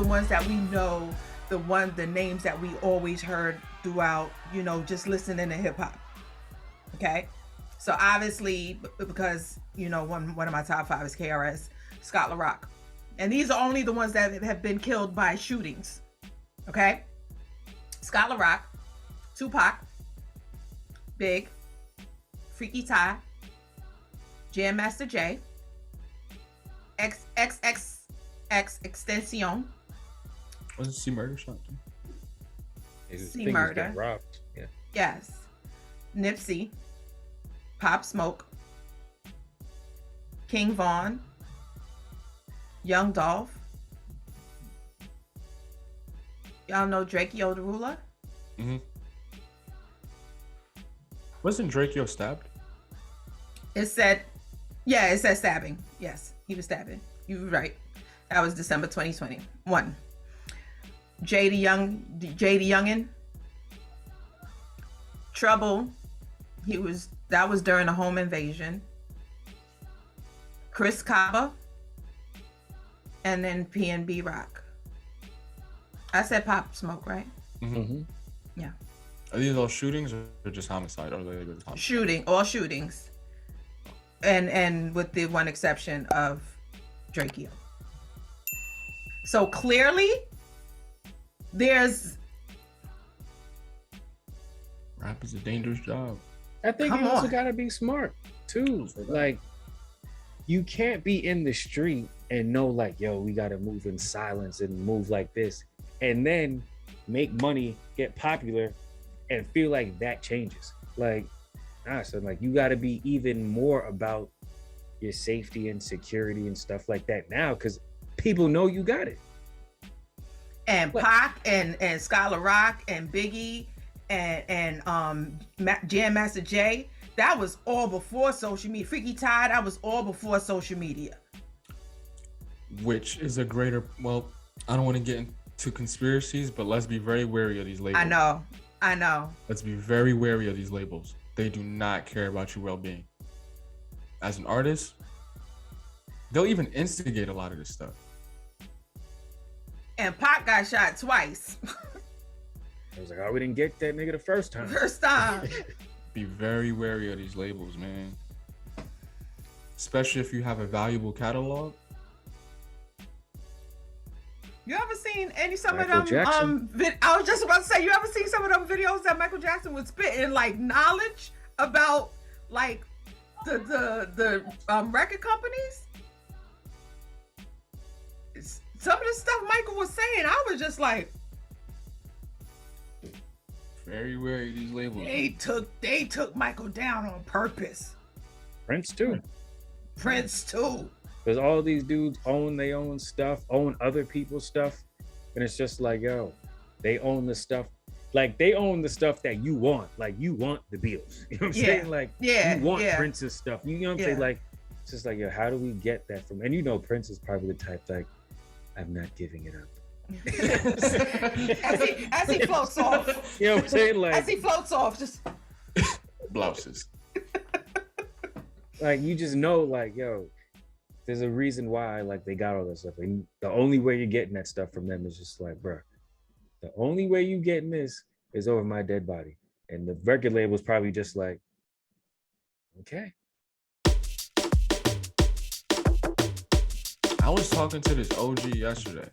ones that we know, the names that we always heard throughout, just listening to hip hop. Okay. So obviously, because, one of my top 5 is KRS, Scott LaRock. And these are only the ones that have been killed by shootings. Okay. Scott LaRock, Tupac, Big, Freaky Ty, Jam Master Jay, XXX Extension. Was it C Murder shot too? C Murder. Robbed. Yeah. Yes. Nipsey, Pop Smoke, King Von, Young Dolph. Y'all know Drakeo the Ruler? Mm-hmm. Wasn't Drakeo stabbed? It said stabbing. Yes, he was stabbing. You were right. That was December 2021. J the Youngin. Trouble. That was during the home invasion. Chris Kaba. And then PNB Rock. I said Pop Smoke, right? Mm-hmm. Yeah. Are these all shootings or just homicide? Or homicide? All shootings. And with the one exception of Drakeo. So clearly, there's... Rap is a dangerous job. I think you also gotta be smart too. Like, you can't be in the street and know like, yo, we gotta move in silence and move like this, and then make money, get popular, and feel like that changes. Like, so like you gotta be even more about your safety and security and stuff like that now, because people know you got it. And Pac and Scott LaRock and Biggie and Jam Master Jay, that was all before social media. Freaky Ty, that was all before social media. Which is a greater, well, I don't want to get into conspiracies, but let's be very wary of these labels. I know. Let's be very wary of these labels. They do not care about your well-being. As an artist, they'll even instigate a lot of this stuff. And Pac got shot twice. I was like, oh, we didn't get that nigga the first time. Be very wary of these labels, man. Especially if you have a valuable catalog. You ever seen some of them? I was just about to say, you ever seen some of them videos that Michael Jackson was spitting like knowledge about like the record companies? Some of the stuff Michael was saying, I was just like, very wary of these labels. They took Michael down on purpose. Prince too. Because all these dudes own their own stuff, own other people's stuff. And it's just like, yo, they own the stuff. Like, they own the stuff that you want. Like, you want the Beatles. You know what I'm saying? Like, you want Prince's stuff. You know what I'm saying? Like, it's just like, yo, how do we get that from? And you know, Prince is probably the type like, I'm not giving it up. as he floats off. You know what I'm saying? Like, as he floats off, just blouses. Like, you just know, like, yo, there's a reason why, like, they got all that stuff. And the only way you're getting that stuff from them is just like, bro, the only way you getting this is over my dead body. And the record label was probably just like, okay. I was talking to this OG yesterday,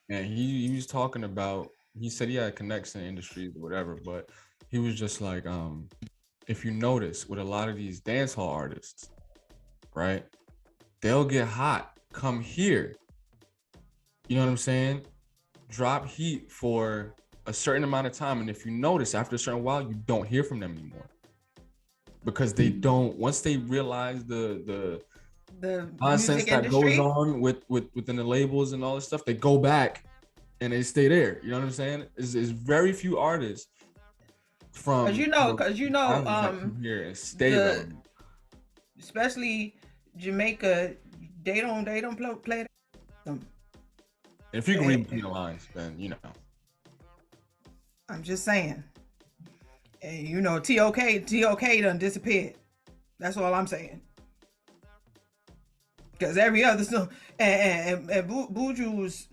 and he was talking about, he said he had connects in the industry or whatever, but he was just like, if you notice with a lot of these dancehall artists, right, they'll get hot, come here, you know what I'm saying, drop heat for a certain amount of time, and if you notice, after a certain while, you don't hear from them anymore, because they don't, once they realize the nonsense that goes on within the labels and all this stuff, they go back and they stay there. You know what I'm saying? It's very few artists from because you know here and stay especially Jamaica, they don't play them. If you can read between the lines, then you know. I'm just saying. And you know, TOK done disappeared. That's all I'm saying. Because every other song, and Buju's,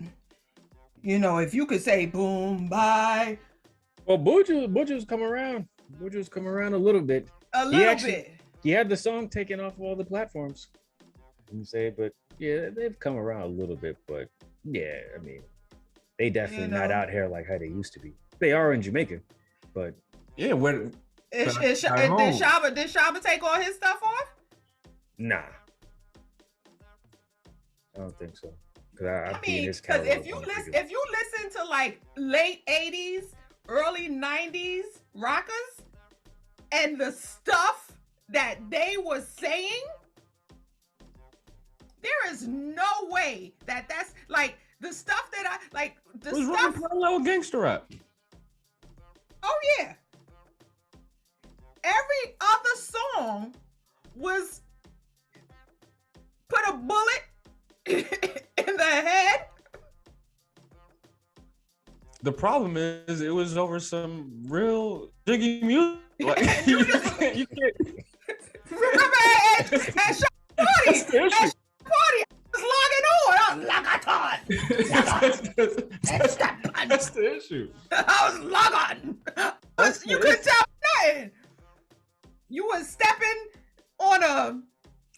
You know, if you could say boom, bye. Well, Buju's come around. Buju's come around a little bit. Bit. He had the song taken off all the platforms. You say, but yeah, they've come around a little bit. But yeah, I mean, they definitely not out here like how they used to be. They are in Jamaica, but yeah, when did Shaba take all his stuff off? Nah, I don't think so. I mean, because if you listen to like late 80s, early 90s rockers and the stuff that they were saying, there is no way that's like the stuff that I like. The was stuff. parallel gangster rap. Oh yeah. Every other song was put a bullet in the head. The problem is it was over some real jiggy music. Like, you can't. Remember at party, I was logging on. That's the issue. I was logging on. You couldn't tell nothing. You was stepping on a.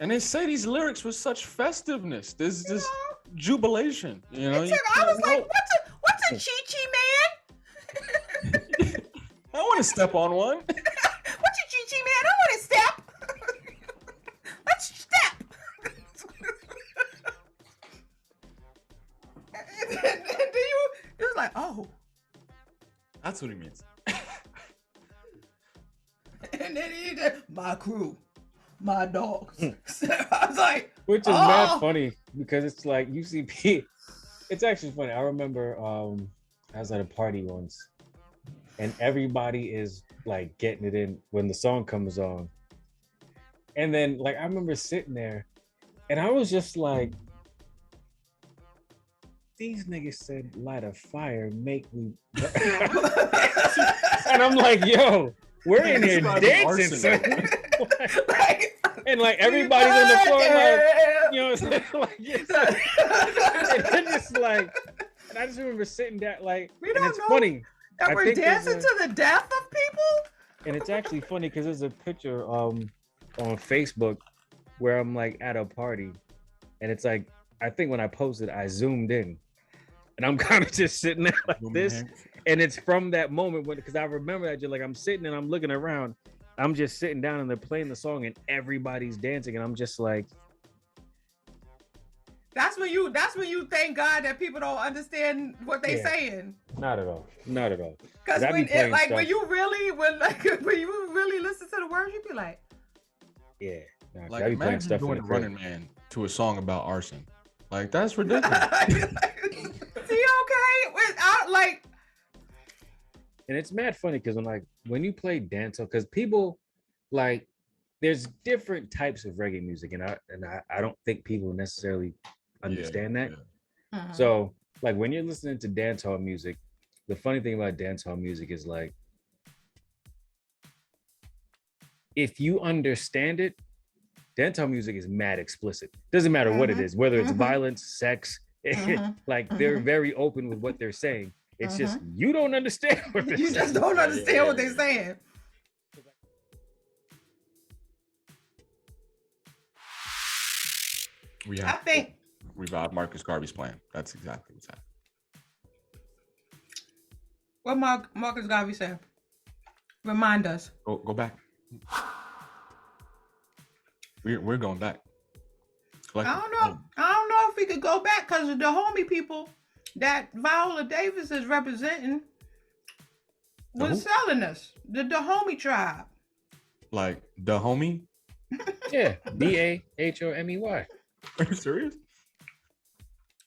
And they say these lyrics with such festiveness. There's this jubilation. You know. I was like, what's a chi-chi man? I want to step on one. What's a chi-chi man? I want to step. Let's step. and then it was like, oh. That's what he means. And then he did, my crew, my dogs. So I was like, which is mad funny because it's like you see it's actually funny. I remember I was at a party once and everybody is like getting it in when the song comes on. And then like I remember sitting there and I was just like, these niggas said light a fire, make me and I'm like, yo, we're in here dancing, son. And like everybody's on the floor, like, you know what I'm saying? Like, and then it's like, and I just remember sitting down, like, and it's funny. That we're dancing to the death of people. And it's actually funny because there's a picture on Facebook where I'm like at a party, and it's like I think when I posted, I zoomed in, and I'm kind of just sitting there like this, and it's from that moment when because I remember that, like I'm sitting and I'm looking around. I'm just sitting down and they're playing the song and everybody's dancing and I'm just like, that's when you thank God that people don't understand what they saying. Not at all. Because when you really listen to the words, you be like, yeah. Like imagine stuff doing Running Man to a song about arson. Like that's ridiculous. See, okay, without like. And it's mad funny because when you play dancehall, because people like there's different types of reggae music, and I don't think people necessarily understand that. Yeah. Uh-huh. So like when you're listening to dancehall music, the funny thing about dancehall music is like if you understand it, dancehall music is mad explicit. Doesn't matter what it is, whether it's violence, sex, like they're very open with what they're saying. It's just you don't understand what they're saying. You just don't understand what they're saying. I think revive Marcus Garvey's plan. That's exactly what's happening. What Marcus Garvey said? Remind us. Go back. We're going back. I don't know if we could go back because of the Dahomey people that Viola Davis is representing was selling us. The Dahomey tribe. Like Dahomey? Yeah, Dahomey. Are you serious?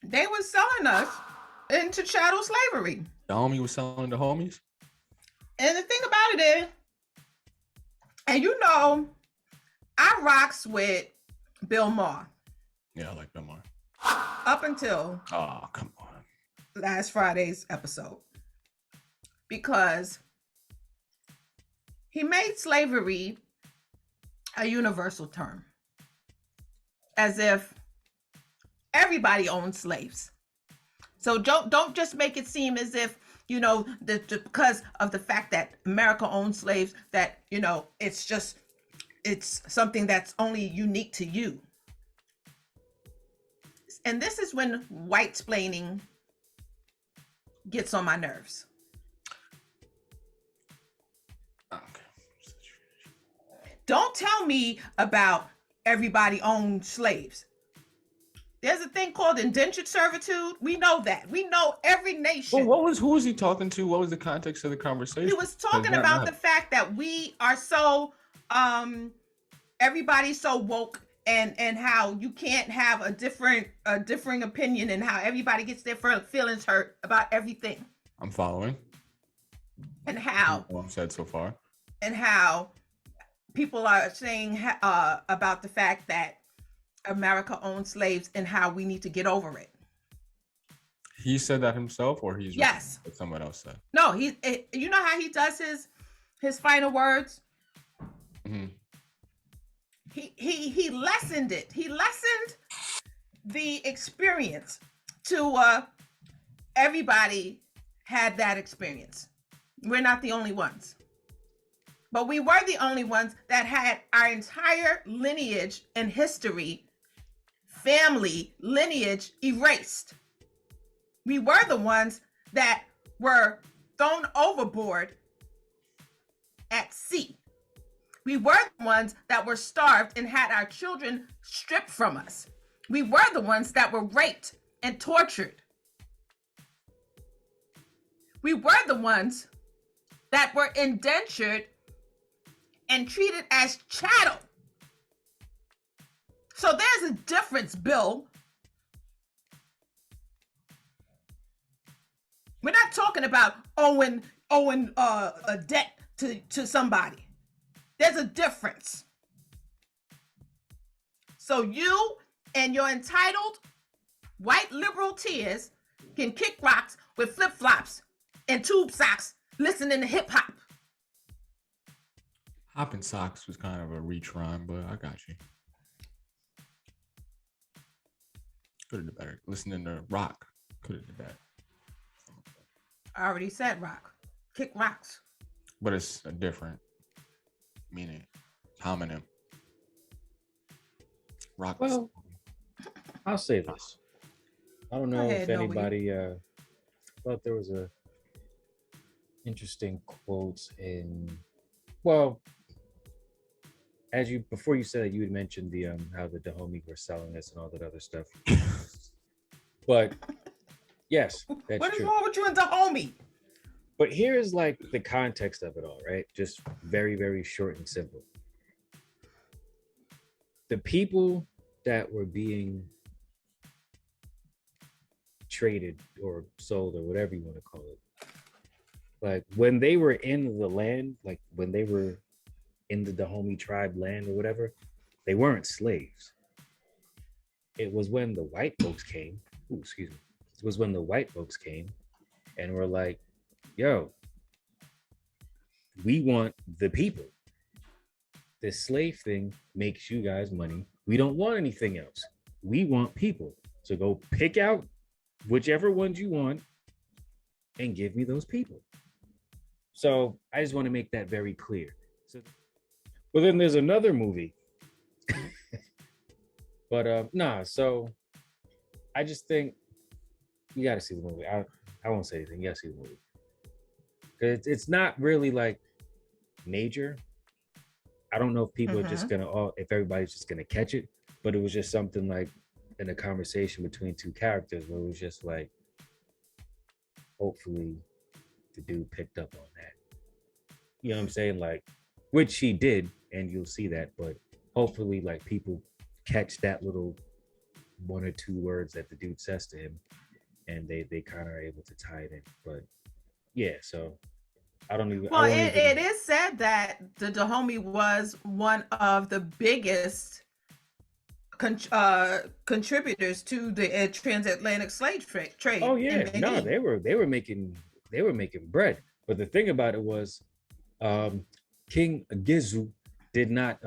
They were selling us into chattel slavery. Dahomey was selling the homies? And the thing about it is, and you know, I rocks with Bill Maher. Yeah, I like Bill Maher. Up until come on. Last Friday's episode. Because he made slavery a universal term. As if everybody owned slaves. So don't just make it seem as if, you know, because of the fact that America owned slaves, that, you know, it's something that's only unique to you. And this is when whitesplaining gets on my nerves. Okay. Don't tell me about everybody owned slaves. There's a thing called indentured servitude. We know that. We know every nation. Well, who was he talking to? What was the context of the conversation? He was talking about the fact that we are so, everybody's so woke, and how you can't have a differing opinion, and how everybody gets their feelings hurt about everything. I'm following. And how I've said so far. And how people are saying about the fact that America owned slaves and how we need to get over it. He said that himself, or he's yes, what someone else said? No, you know how he does his final words. Mm-hmm. He lessened it. He lessened the experience to everybody had that experience. We're not the only ones. But we were the only ones that had our entire lineage and history, family lineage erased. We were the ones that were thrown overboard at sea. We were the ones that were starved and had our children stripped from us. We were the ones that were raped and tortured. We were the ones that were indentured and treated as chattel. So there's a difference, Bill. We're not talking about owing a debt to somebody. There's a difference. So you and your entitled white liberal tears can kick rocks with flip-flops and tube socks listening to hip-hop. Hopping socks was kind of a reach rhyme, but I got you. Could have done better. Listening to rock. Could have done better. I already said rock. Kick rocks. But it's a different meaning. Homonym. Rock. Well, I'll say this. I don't know if anybody thought there was a interesting quotes in, well, before you said that, you had mentioned the how the Dahomey were selling this and all that other stuff. But yes, that's what is true. wrong with you and Dahomey? But here's like the context of it all, right? Just very, very short and simple. The people that were being traded or sold or whatever you want to call it, like when they were in the land, like when they were in the Dahomey tribe land or whatever, they weren't slaves. It was when the white folks came, it was when the white folks came and were like, yo, we want the people. This slave thing makes you guys money. We don't want anything else. We want people. So go pick out whichever ones you want and give me those people. So I just want to make that very clear. Well, then there's another movie. But so I just think you got to see the movie. I won't say anything. You got to see the movie. It's not really like major. I don't know if people are just if everybody's just gonna catch it, but it was just something like in a conversation between two characters where it was just like, hopefully the dude picked up on that. You know what I'm saying? Like, which he did, and you'll see that, but hopefully like people catch that little one or two words that the dude says to him, and they kind of are able to tie it in. But yeah, so I don't even. Well, it is said that the Dahomey was one of the biggest contributors to the transatlantic slave trade. Oh yeah, no, they were making bread. But the thing about it was, King Gizu did not.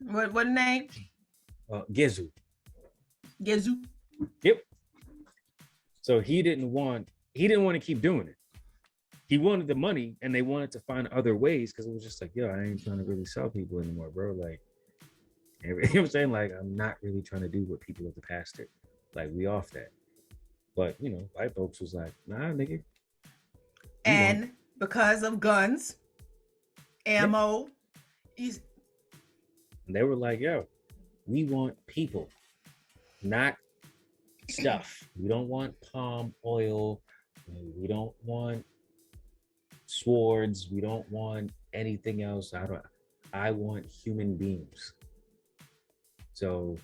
What name? Gizu. Gizu. Yep. So he didn't want to keep doing it. He wanted the money, and they wanted to find other ways because it was just like, yo, I ain't trying to really sell people anymore, bro. Like, you know what I'm saying? Like, I'm not really trying to do what people of the past did. Like, we off that. But, you know, white folks was like, nah, nigga. And because of guns, ammo, and they were like, yo, we want people, not stuff. We don't want palm oil. We don't want swords. We don't want anything else. I want human beings. So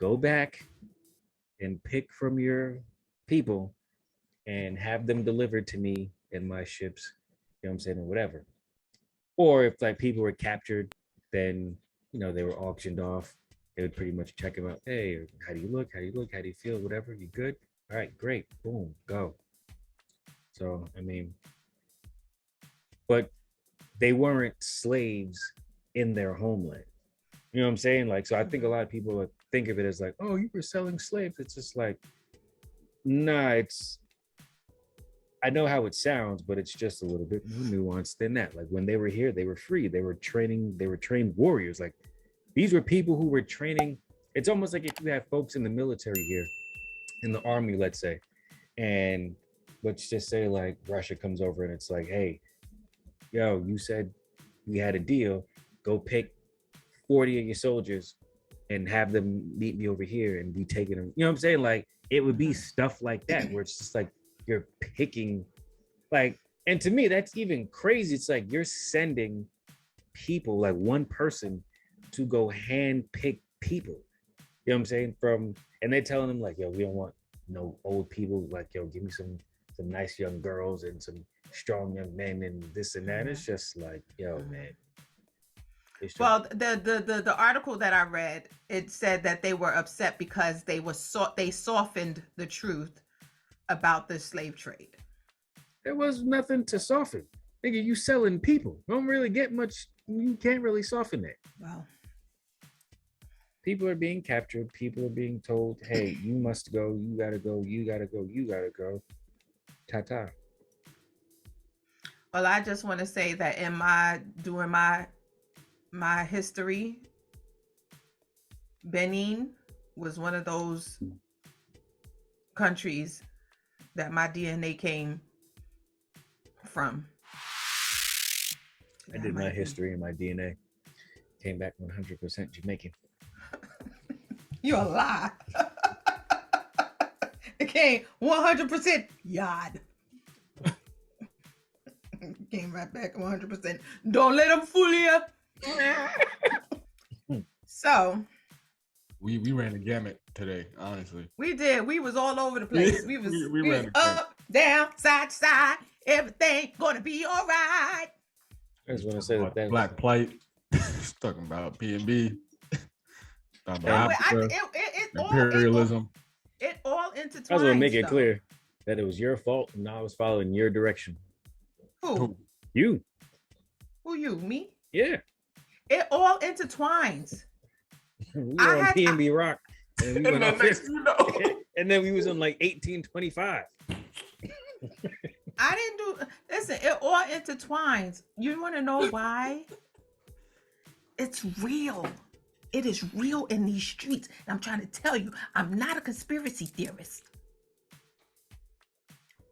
go back and pick from your people and have them delivered to me in my ships, you know what I'm saying, or whatever. Or if like people were captured, then, you know, they were auctioned off. They would pretty much check them out. Hey, how do you look? How do you look? How do you feel? Whatever. You good? All right, great. Boom, go. So, I mean, but they weren't slaves in their homeland. You know what I'm saying? Like, so I think a lot of people think of it as like, oh, you were selling slaves. It's just like, nah, I know how it sounds, but it's just a little bit more nuanced than that. Like when they were here, they were free. They were trained warriors. Like these were people who were training. It's almost like if you have folks in the military here, in the army, let's say, and let's just say like Russia comes over and it's like, hey, yo, you said we had a deal. Go pick 40 of your soldiers and have them meet me over here and be taking them. You know what I'm saying? Like it would be stuff like that where it's just like you're picking, like, and to me that's even crazy. It's like you're sending people, like one person, to go hand pick people. You know what I'm saying? And they're telling them like, yo, we don't want no old people. Like, yo, give me some nice young girls and some strong young men and this and that. It's just like, yo, man. Well, the article that I read, it said that they were upset because they softened the truth about the slave trade. There was nothing to soften. Nigga, you selling people. Don't really get much. You can't really soften that. Wow. People are being captured. People are being told, hey, you must go. You gotta go. You gotta go. You gotta go. Ta-ta. Well, I just want to say that during my history, Benin was one of those countries that my DNA came from. I did my history and my DNA came back 100% Jamaican. You're a lie. It came 100% yard. Came right back 100%. Don't let them fool you. So we ran the gamut today, honestly. We did. We was all over the place. We ran up, down, side to side. Everything gonna be all right. I just want to say that Black plight. Talking about PNB. Imperialism. It all intertwines. I was gonna make it clear that it was your fault and I was following your direction. Who? You. Who you? Me? Yeah. It all intertwines. We were on PNB Rock, and we went off and then we was on like 1825. I didn't do. Listen, it all intertwines. You want to know why? It's real. It is real in these streets. And I'm trying to tell you, I'm not a conspiracy theorist,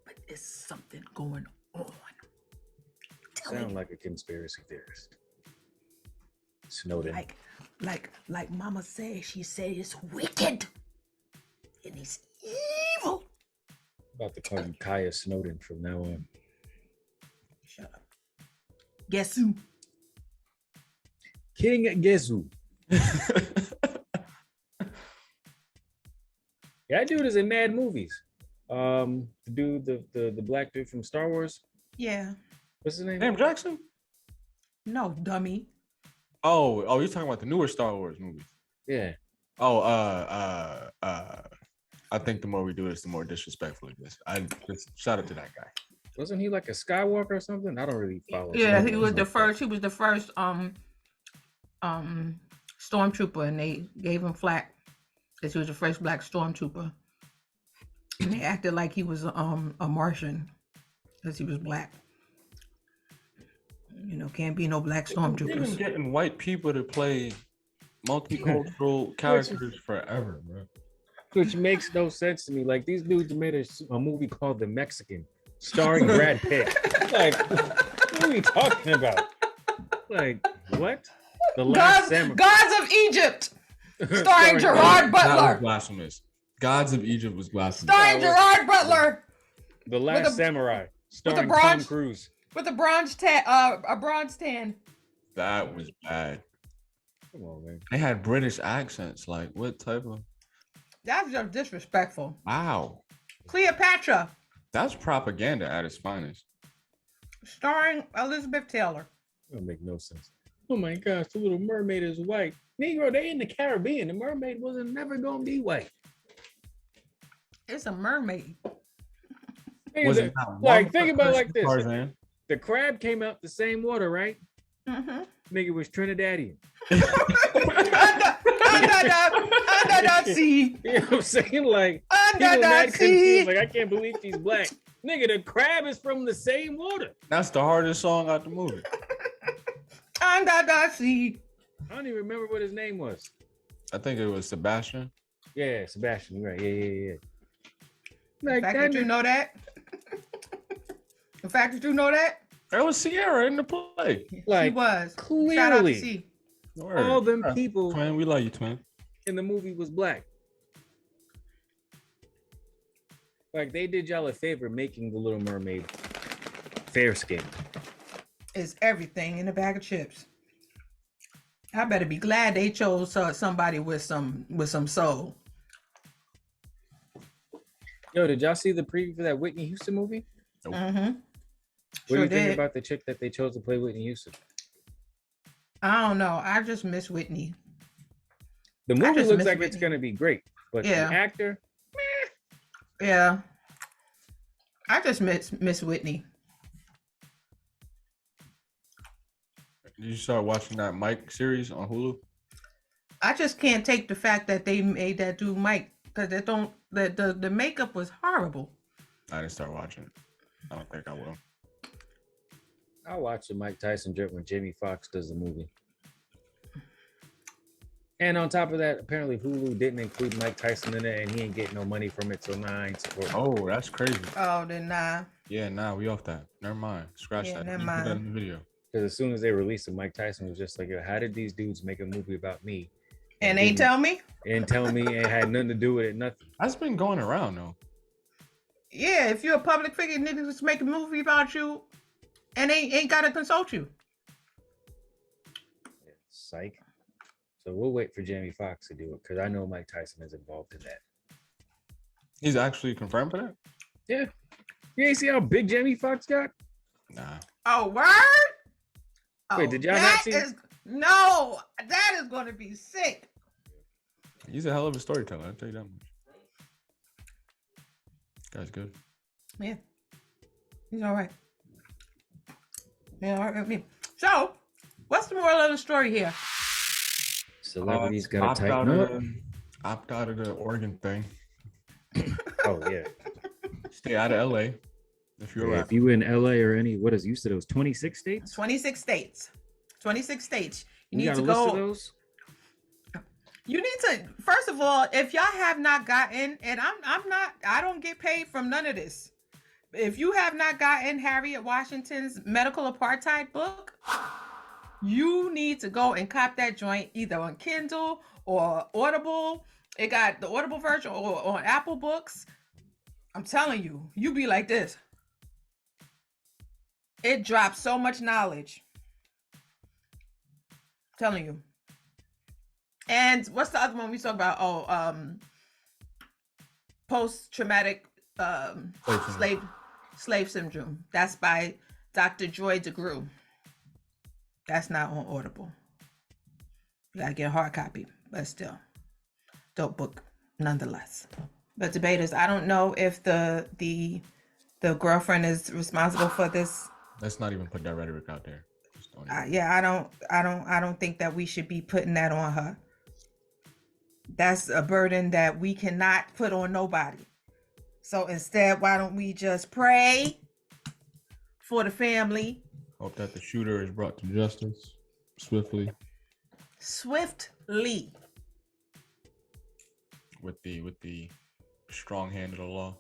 but there's something going on. Sound like a conspiracy theorist. Snowden. Like Mama said, she said it's wicked and it's evil. I'm about to call you Kaya Snowden from now on. Shut up. Guess who? King Gezu. Yeah, that dude is in mad movies. The dude, the black dude from Star Wars. Yeah. What's his name? Sam Jackson? No, dummy. Oh, you're talking about the newer Star Wars movies. Yeah. Oh, I think the more we do this, the more disrespectful it is. I just shout out to that guy. Wasn't he like a Skywalker or something? I don't really follow. Yeah, he was the first. He was the first stormtrooper, and they gave him flack because he was the first black stormtrooper. And they acted like he was a Martian because he was black. You know, can't be no black They've been stormtroopers. getting white people to play multicultural characters forever, bro. Which makes no sense to me. Like these dudes made a movie called The Mexican, starring Brad Pitt. Like, what are we talking about? Like, what? The Last Samurai. Gods of Egypt, starring Gerard That Butler. was blasphemous. Gods of Egypt was blasphemous. Starring Gerard Butler. The Last Samurai, starring bronze- Tom Cruise. With a bronze tan. That was bad. Come on, man. They had British accents. Like, what type of? That's just disrespectful. Wow. Cleopatra, That's propaganda at its finest. starring Elizabeth Taylor. That don't make no sense. Oh my gosh, the Little Mermaid is white. Negro, they in the Caribbean. The mermaid wasn't never gonna be white. It's a mermaid. Wasn't Like, think about it like this. Tarzan. The crab came out the same water, right? Mm-hmm. Nigga was Trinidadian. Under that sea. You know what I'm saying? Like, Under people that mad confused. sea. Like, I can't believe she's black. Nigga, the crab is from the same water. That's the hardest song out the movie. Under that sea. I don't even remember what his name was. I think it was Sebastian. Yeah, Sebastian. Right. Yeah. The Like, fact that you know that. The fact that you know that. That was Sierra in the play. Like, She was. Shout out to clearly, C. all them people Twin, we love you, twin. in the movie was black. Like, they did y'all a favor making The Little Mermaid fair skinned. Is everything in a bag of chips. I better be glad they chose somebody with some soul. Yo, did y'all see the preview for that Whitney Houston movie? Nope. Mm-hmm. What do you think about the chick that they chose to play Whitney Houston? I don't know. I just miss Whitney. The I movie just looks miss like Whitney. it's gonna be great, but Yeah. the actor, Yeah. I just miss Whitney. Did you start watching that Mike series on Hulu? I just can't take the fact that they made that dude Mike because the makeup was horrible. I didn't start watching it. I don't think I will. I'll watch the Mike Tyson joint when Jamie Foxx does the movie. And on top of that, apparently Hulu didn't include Mike Tyson in it, and he ain't getting no money from it, so nah, I ain't supporting. Oh, that's crazy. Oh, then nah. Yeah, nah, we off that. Never mind. Scratch Yeah, that. never You put that mind. in the video. Because as soon as they released it, Mike Tyson was just like, yo, how did these dudes make a movie about me? And they tell me? And tell me it had nothing to do with it, nothing. That's been going around though. Yeah, if you're a public figure, niggas just make a movie about you and they ain't gotta consult you. Yeah, psych. So we'll wait for Jamie Foxx to do it, because I know Mike Tyson is involved in that. He's actually confirmed for that? Yeah. You ain't see how big Jamie Foxx got? Nah. Oh, word? Wait, did y'all not see? No, that is gonna be sick. He's a hell of a storyteller, I'll tell you that much. Guy's good. Yeah. He's all right. Yeah, all right with me. So, what's the moral of the story here? Celebrities gotta tighten up. Opt out of the Oregon thing. Oh yeah. Stay out of LA. If you're Yeah, if you in LA or any, what is, you said it was 26 states? 26 states. 26 states. You You need got to a list of go. those? You need to, first of all, if y'all have not gotten, and I don't get paid from none of this. If you have not gotten Harriet Washington's Medical Apartheid book, you need to go and cop that joint either on Kindle or Audible. It got the Audible version or on Apple Books. I'm telling you, you be like this. It drops so much knowledge. I'm telling you. And what's the other one we talk about? Oh, post-traumatic slave syndrome. That's by Dr. Joy DeGruy. That's not on Audible. You gotta get a hard copy, but still, dope book nonetheless. But debaters, I don't know if the girlfriend is responsible for this. Let's not even put that rhetoric out there. Yeah, I don't think that we should be putting that on her. That's a burden that we cannot put on nobody. So instead, why don't we just pray for the family? Hope that the shooter is brought to justice swiftly. Swiftly. With the strong hand of the law.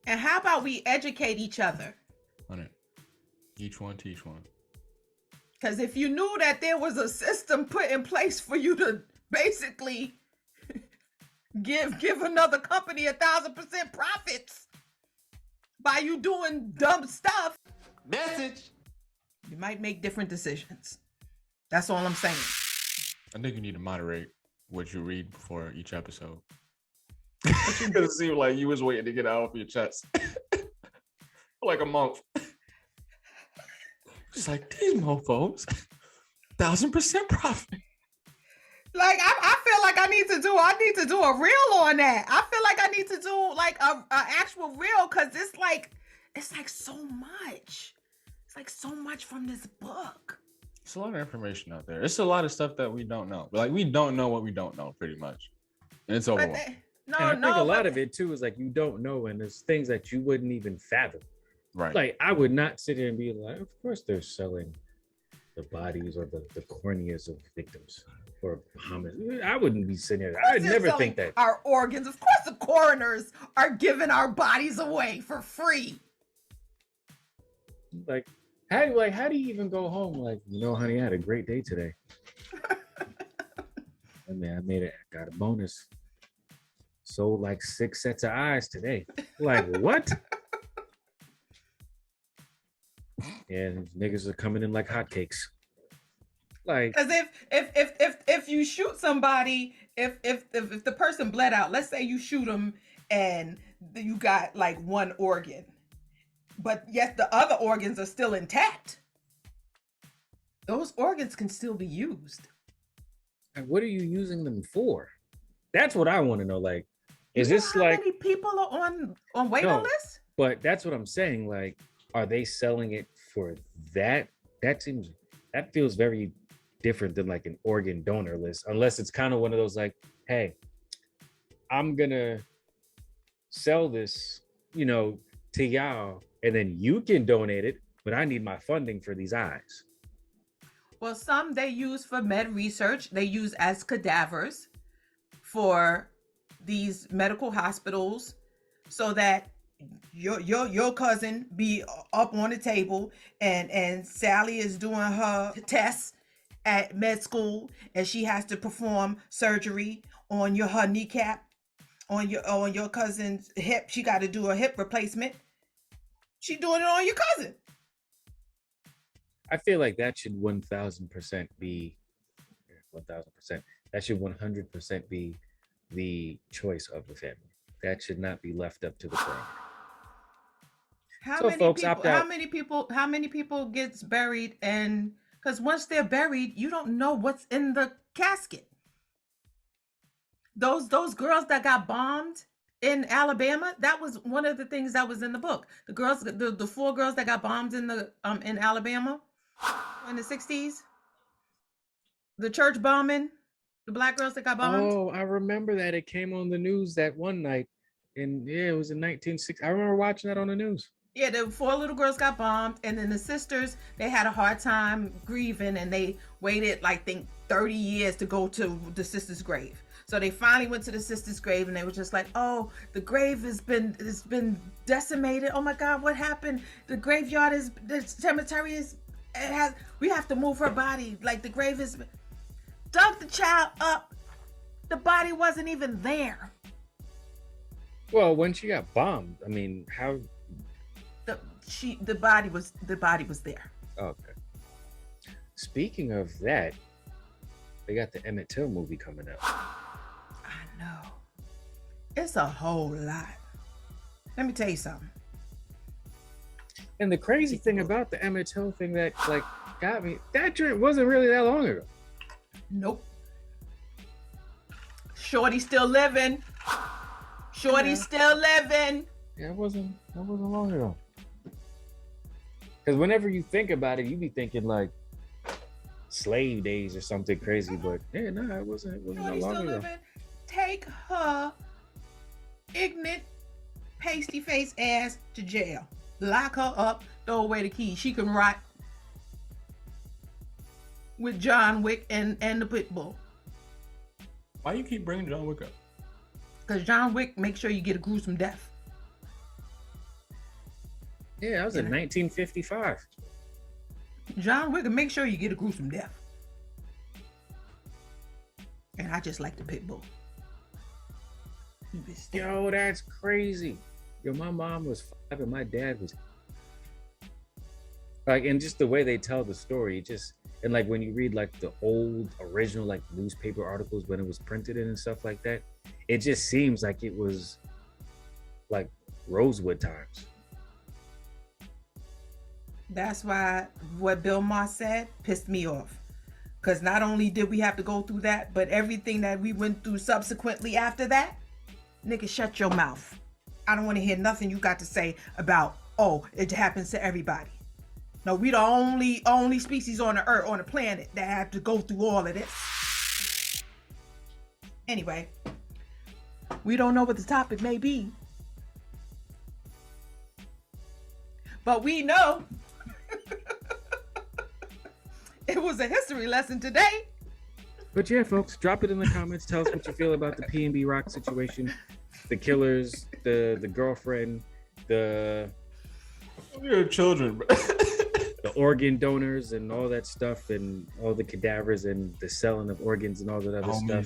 And how about we educate each other? On it. Each one teach one. Because if you knew that there was a system put in place for you to basically give another company 1,000% profits by you doing dumb stuff, Message. you might make different decisions. That's all I'm saying. I think you need to moderate what you read before each episode. Because it seemed like you was waiting to get out of your chest for like a month. It's like, these mofos, 1,000% profit. Like I feel like I need to do a reel on that. I feel like I need to do like a actual reel, because it's like so much. It's like so much from this book. It's a lot of information out there. It's a lot of stuff that we don't know. Like, we don't know what we don't know, pretty much. And it's over. I think a lot of it too is like you don't know, and there's things that you wouldn't even fathom. Right. Like, I would not sit here and be like, of course they're selling the bodies or the corneas of victims or homicides. I wouldn't be sitting here. I'd never think that. Our organs. Of course the coroners are giving our bodies away for free. Like, how do you even go home? Like, honey, I had a great day today. I mean, I got a bonus. Sold like 6 sets of eyes today. Like, what? And niggas are coming in like hotcakes. Like, as if you shoot somebody, if the person bled out, let's say you shoot them and you got like one organ, but yet the other organs are still intact. Those organs can still be used. And what are you using them for? That's what I want to know. Like, is this how like many people are on waiting list? But that's what I'm saying. Like, are they selling it for that? That feels very different than like an organ donor list, unless it's kind of one of those like, hey, I'm gonna sell this, to y'all, and then you can donate it, but I need my funding for these eyes. Well, some they use for med research. They use as cadavers for these medical hospitals, so that your cousin be up on the table and Sally is doing her tests at med school and she has to perform surgery on her kneecap, on your cousin's hip. She got to do a hip replacement. She doing it on your cousin. I feel like that should 1,000% be 1,000%. That should 100% be the choice of the family. That should not be left up to the family. How many people gets buried? And because once they're buried, you don't know what's in the casket. Those girls that got bombed in Alabama, that was one of the things that was in the book. The girls, the 4 girls that got bombed in Alabama in the 60s. The church bombing, the black girls that got bombed. Oh, I remember that. It came on the news that one night. And yeah, it was in 1960. I remember watching that on the news. Yeah, the 4 little girls got bombed, and then the sisters, they had a hard time grieving, and they waited like 30 years to go to the sister's grave. So they finally went to the sister's grave, and they were just like, "Oh, the grave has been decimated. Oh my God, what happened? The graveyard the cemetery we have to move her body. Like the grave is." Dug the child up. The body wasn't even there. Well, when she got bombed, I mean, how? The body was there. Okay. Speaking of that, they got the Emmett Till movie coming out. I know. It's a whole lot. Let me tell you something. And the crazy thing about the Emmett Till thing that like got me, that joint wasn't really that long ago. Nope. Shorty's still living. Still living. Yeah, it wasn't long ago. Because whenever you think about it, you be thinking like slave days or something crazy, but yeah, no, it wasn't that long ago. Take her ignorant pasty face ass to jail. Lock her up, throw away the keys. She can rot with John Wick and the pit bull. Why you keep bringing John Wick up? Because John Wick makes sure you get a gruesome death. Yeah, that was in 1955. John Wick will make sure you get a gruesome death. And I just like the pit bull. Yo, that's crazy. Yo, my mom was 5 and my dad was like, and just the way they tell the story, and like when you read like the old original like newspaper articles when it was printed in and stuff like that, it just seems like it was like Rosewood times. That's why what Bill Maher said pissed me off. Because not only did we have to go through that, but everything that we went through subsequently after that, nigga, shut your mouth. I don't want to hear nothing you got to say about, oh, it happens to everybody. No, we the only species on the earth, on the planet, that have to go through all of this. Anyway, we don't know what the topic may be. But we know it was a history lesson today. But yeah, folks, drop it in the comments. Tell us what you feel about the PNB Rock situation, the killers, the girlfriend, the children, bro. The organ donors and all that stuff, and all the cadavers and the selling of organs and all that other stuff. You know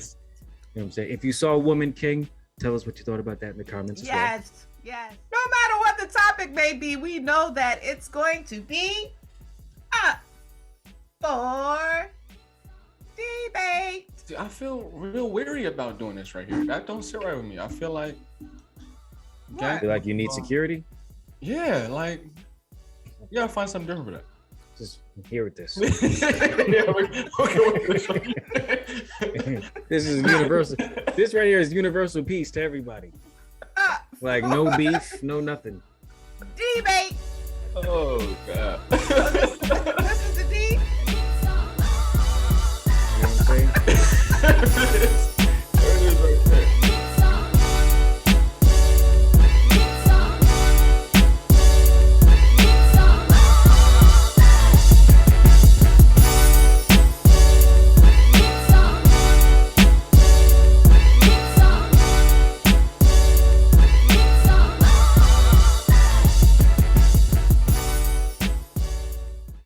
what I'm saying? If you saw a woman king, tell us what you thought about that in the comments. Yes. Yes. No matter what the topic may be, we know that it's going to be up for debate. Dude, I feel real weary about doing this right here. That don't sit right with me. I feel like feel like you need security? Yeah, like you gotta find something different for that. Just here with this. Yeah, This is universal. This right here is universal peace to everybody. Like no beef, no nothing. Debate. Oh God. This is the D. You know what I'm saying?